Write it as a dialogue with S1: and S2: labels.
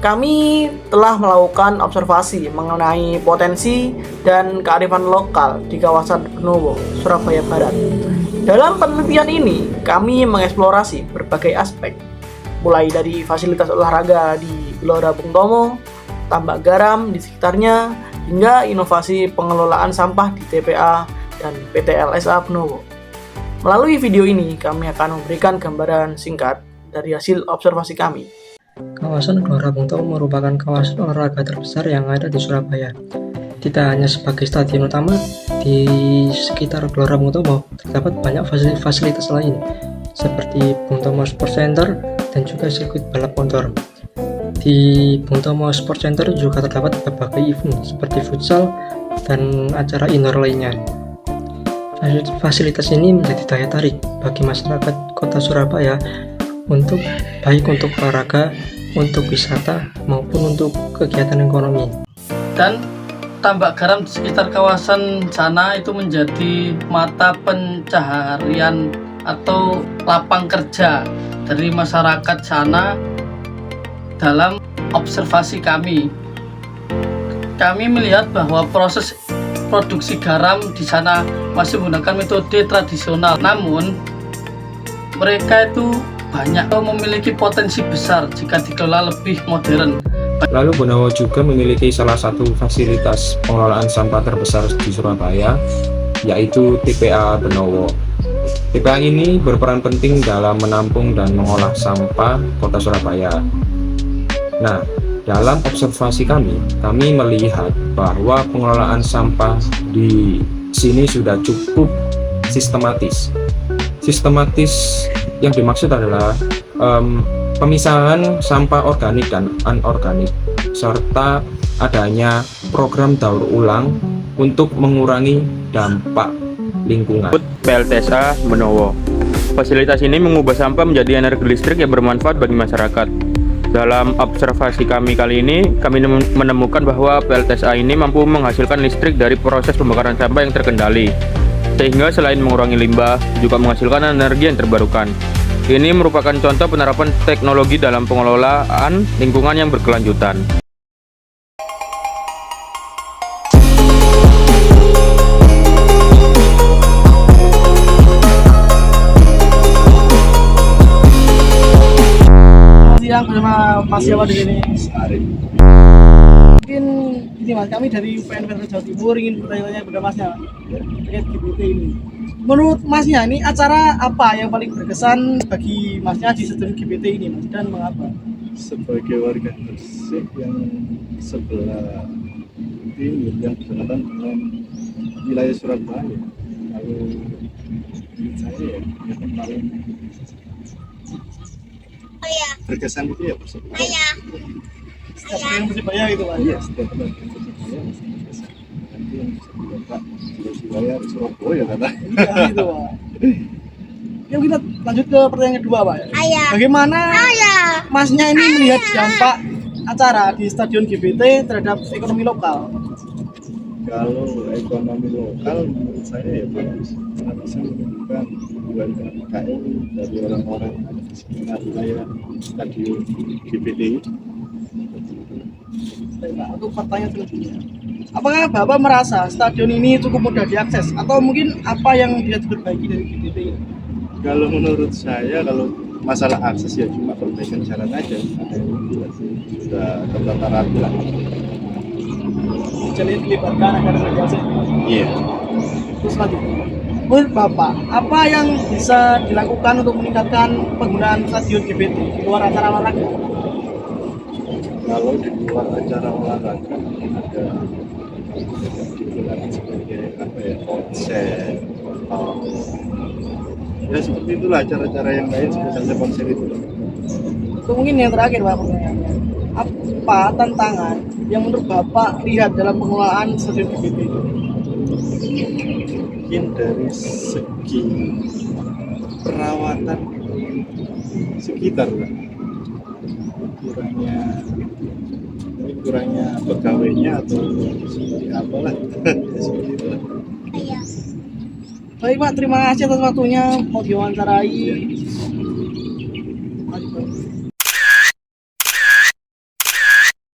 S1: Kami telah melakukan observasi mengenai potensi dan kearifan lokal di kawasan Benowo, Surabaya Barat. Dalam penelitian ini, kami mengeksplorasi berbagai aspek, mulai dari fasilitas olahraga di Gelora Bung Tomo, tambak garam di sekitarnya, hingga inovasi pengelolaan sampah di TPA dan PT LSA Benowo. Melalui video ini, kami akan memberikan gambaran singkat dari hasil observasi kami.
S2: Kawasan Gelora Bung Tomo merupakan kawasan olahraga terbesar yang ada di Surabaya. Tidak hanya sebagai stadion utama, di sekitar Gelora Bung Tomo terdapat banyak fasilitas lain, seperti Bung Tomo Sport Center dan juga sirkuit balap motor. Di Bung Tomo Sport Center juga terdapat berbagai event seperti futsal dan acara indoor lainnya. Fasilitas ini menjadi daya tarik bagi masyarakat kota Surabaya baik untuk olahraga, untuk wisata, maupun untuk kegiatan ekonomi.
S3: Dan tambak garam di sekitar kawasan sana itu menjadi mata pencaharian atau lapang kerja dari masyarakat sana. Dalam observasi kami melihat bahwa proses produksi garam di sana masih menggunakan metode tradisional, namun mereka itu banyak memiliki potensi besar jika dikelola lebih modern.
S4: Lalu Benowo juga memiliki salah satu fasilitas pengelolaan sampah terbesar di Surabaya, yaitu TPA Benowo. TPA ini berperan penting dalam menampung dan mengolah sampah kota Surabaya. Nah, dalam observasi kami melihat bahwa pengelolaan sampah di sini sudah cukup sistematis. Yang dimaksud adalah pemisahan sampah organik dan anorganik, serta adanya program daur ulang untuk mengurangi dampak lingkungan.
S5: PLTSA Benowo. Fasilitas ini mengubah sampah menjadi energi listrik yang bermanfaat bagi masyarakat. Dalam observasi kami kali ini, kami menemukan bahwa PLTSA ini mampu menghasilkan listrik dari proses pembakaran sampah yang terkendali, sehingga selain mengurangi limbah, juga menghasilkan energi yang terbarukan. Ini merupakan contoh penerapan teknologi dalam pengelolaan lingkungan yang berkelanjutan.
S1: Yang bersama Mas siapa di sini? Mungkin ini Mas, kami dari UPN Veteran Jawa Timur ingin bertanya kepada Masnya terkait GBT ini. Menurut Masnya ini acara apa yang paling berkesan bagi Masnya di stadion GBT ini Mas, dan mengapa?
S6: Sebagai warga Gresik yang sebelah timur yang berdekatan dengan wilayah Surabaya, lalu menurut saya yang paling berkesan itu ya Persebaya.
S1: Stadion Persebaya gitu Mas?
S6: Iya, setiap Persebaya masih berkesan. Nanti yang bisa dibapak Surabaya, Surabaya kata.
S1: Iya gitu Pak. Yuk kita lanjut ke pertanyaan kedua Pak. Bagaimana Masnya ini melihat dampak acara di stadion GBT terhadap ekonomi lokal?
S6: Kalau ekonomi lokal menurut saya ya bagus, karena bisa menunjukkan UMKM dari orang-orang di sekitar wilayah stadion GBT.
S1: Nah, untuk pertanyaan selanjutnya, apakah Bapak merasa stadion ini cukup mudah diakses atau mungkin apa yang bisa diperbaiki dari GBT ini?
S6: Kalau menurut saya, kalau masalah akses ya cuma perbaikan jalan aja, ada yang sudah tertata rapi lah.
S1: Jalan dilibatkan agar lebih akses.
S6: Iya.
S1: Terus selanjutnya, menurut Bapak, apa yang bisa dilakukan untuk meningkatkan penggunaan stadion GBT di luar acara olahraga?
S6: Kalau di luar acara olahraga ada digunakan sebagai apa ya, konser, ya seperti itulah acara-acara yang lain seperti konser itu.
S1: Itu mungkin yang terakhir Pak pertanyaannya. Apa tantangan yang menurut Bapak lihat dalam pengelolaan stadion GBT itu?
S6: Mungkin dari segi perawatan sekitar lah, kurangnya pegawainya atau seperti apalah. Seperti itulah.
S1: Baik Pak, terima kasih atas waktunya mau diwawancarai